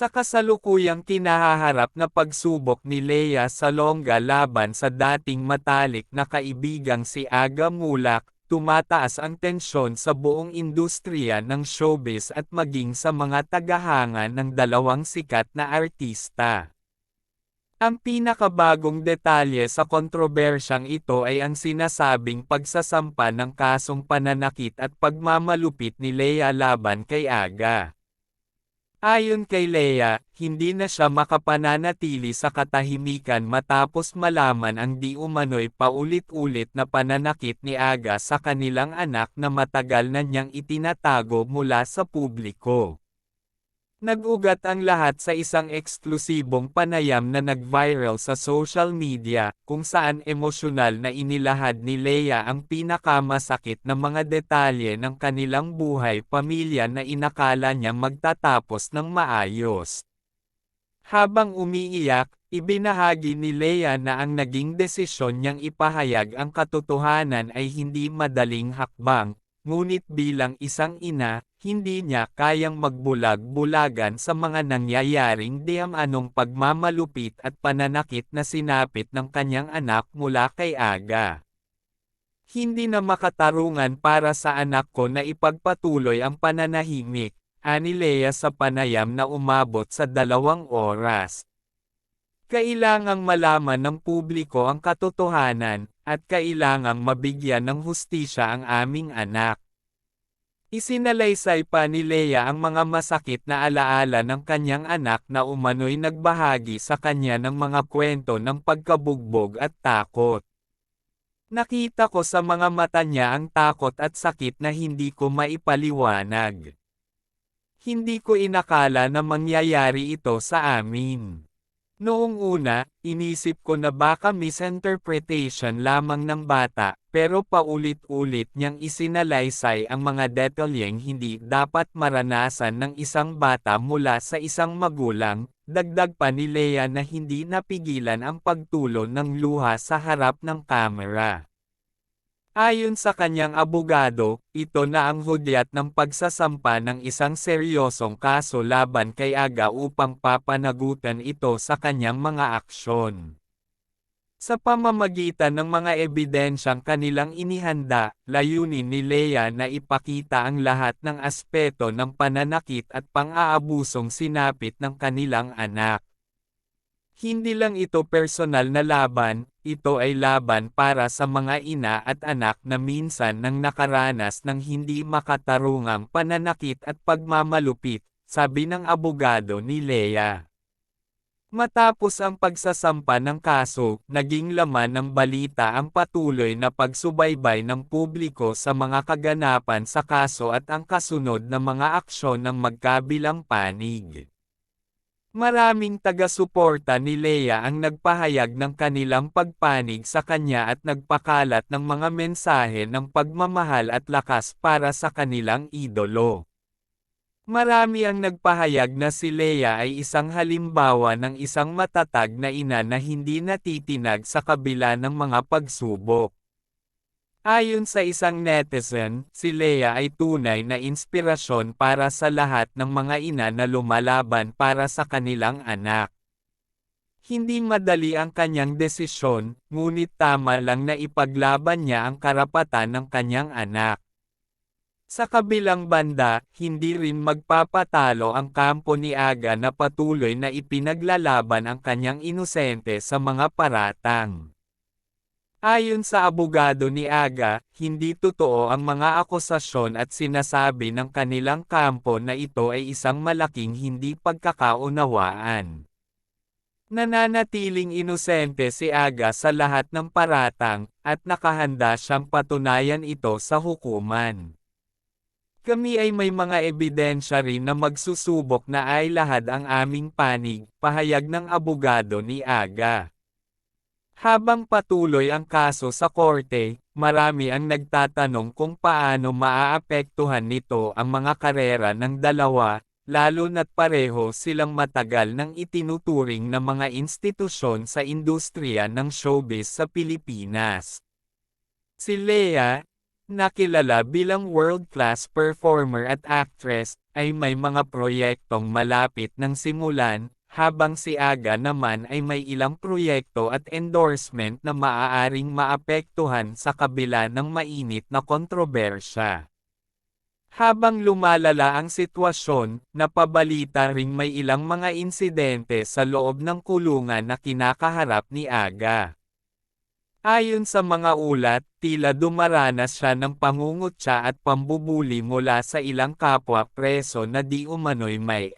Sa kasalukuyang kinahaharap na pagsubok ni Lea Salonga laban sa dating matalik na kaibigang si Aga Mulak, tumataas ang tensyon sa buong industriya ng showbiz at maging sa mga tagahanga ng dalawang sikat na artista. Ang pinakabagong detalye sa kontrobersyang ito ay ang sinasabing pagsasampa ng kasong pananakit at pagmamalupit ni Lea laban kay Aga. Ayon kay Lea, hindi na siya makapananatili sa katahimikan matapos malaman ang di umano'y paulit-ulit na pananakit ni Aga sa kanilang anak na matagal na niyang itinatago mula sa publiko. Nag-ugat ang lahat sa isang eksklusibong panayam na nag-viral sa social media, kung saan emosyonal na inilahad ni Lea ang pinakamasakit na mga detalye ng kanilang buhay pamilya na inakala niyang magtatapos ng maayos. Habang umiiyak, ibinahagi ni Lea na ang naging desisyon niyang ipahayag ang katotohanan ay hindi madaling hakbang, ngunit bilang isang ina, hindi niya kayang magbulag-bulagan sa mga nangyayaring diam-anong pagmamalupit at pananakit na sinapit ng kanyang anak mula kay Aga. Hindi na makatarungan para sa anak ko na ipagpatuloy ang pananahimik, ani Lea sa panayam na umabot sa 2 oras. Kailangang malaman ng publiko ang katotohanan, at kailangang mabigyan ng hustisya ang aming anak. Isinalaysay pa ni Lea ang mga masakit na alaala ng kanyang anak na umano'y nagbahagi sa kanya ng mga kwento ng pagkabugbog at takot. Nakita ko sa mga mata niya ang takot at sakit na hindi ko maipaliwanag. Hindi ko inakala na mangyayari ito sa amin. Noong una, inisip ko na baka misinterpretation lamang ng bata, pero paulit-ulit niyang isinalaysay ang mga detalyeng hindi dapat maranasan ng isang bata mula sa isang magulang. Dagdag pa ni Lea na hindi napigilan ang pagtulo ng luha sa harap ng kamera. Ayon sa kanyang abogado, ito na ang hudyat ng pagsasampa ng isang seryosong kaso laban kay Aga upang papanagutan ito sa kanyang mga aksyon. Sa pamamagitan ng mga ebidensyang kanilang inihanda, layunin ni Lea na ipakita ang lahat ng aspeto ng pananakit at pang-aabusong sinapit ng kanilang anak. Hindi lang ito personal na laban, ito ay laban para sa mga ina at anak na minsan nang nakaranas ng hindi makatarungang pananakit at pagmamalupit, sabi ng abogado ni Lea. Matapos ang pagsasampa ng kaso, naging laman ng balita ang patuloy na pagsubaybay ng publiko sa mga kaganapan sa kaso at ang kasunod na mga aksyon ng magkabilang panig. Maraming taga-suporta ni Lea ang nagpahayag ng kanilang pagpanig sa kanya at nagpakalat ng mga mensahe ng pagmamahal at lakas para sa kanilang idolo. Marami ang nagpahayag na si Lea ay isang halimbawa ng isang matatag na ina na hindi natitinag sa kabila ng mga pagsubok. Ayon sa isang netizen, si Lea ay tunay na inspirasyon para sa lahat ng mga ina na lumalaban para sa kanilang anak. Hindi madali ang kanyang desisyon, ngunit tama lang na ipaglaban niya ang karapatan ng kanyang anak. Sa kabilang banda, hindi rin magpapatalo ang kampo ni Aga na patuloy na ipinaglalaban ang kanyang inosente sa mga paratang. Ayon sa abogado ni Aga, hindi totoo ang mga akusasyon at sinasabi ng kanilang kampo na ito ay isang malaking hindi pagkakaunawaan. Nananatiling inosente si Aga sa lahat ng paratang, at nakahanda siyang patunayan ito sa hukuman. Kami ay may mga ebidensya rin na magsusubok na ay lahad ang aming panig, pahayag ng abogado ni Aga. Habang patuloy ang kaso sa korte, marami ang nagtatanong kung paano maaapektuhan nito ang mga karera ng dalawa, lalo na't pareho silang matagal nang itinuturing na mga institusyon sa industriya ng showbiz sa Pilipinas. Si Lea, nakilala bilang world-class performer at actress, ay may mga proyektong malapit ng simulan, habang si Aga naman ay may ilang proyekto at endorsement na maaaring maapektuhan sa kabila ng mainit na kontrobersya. Habang lumalala ang sitwasyon, napabalita ring may ilang mga insidente sa loob ng kulungan na kinakaharap ni Aga. Ayon sa mga ulat, tila dumaranas siya ng pangungutya at pambubuli mula sa ilang kapwa preso na di umano'y may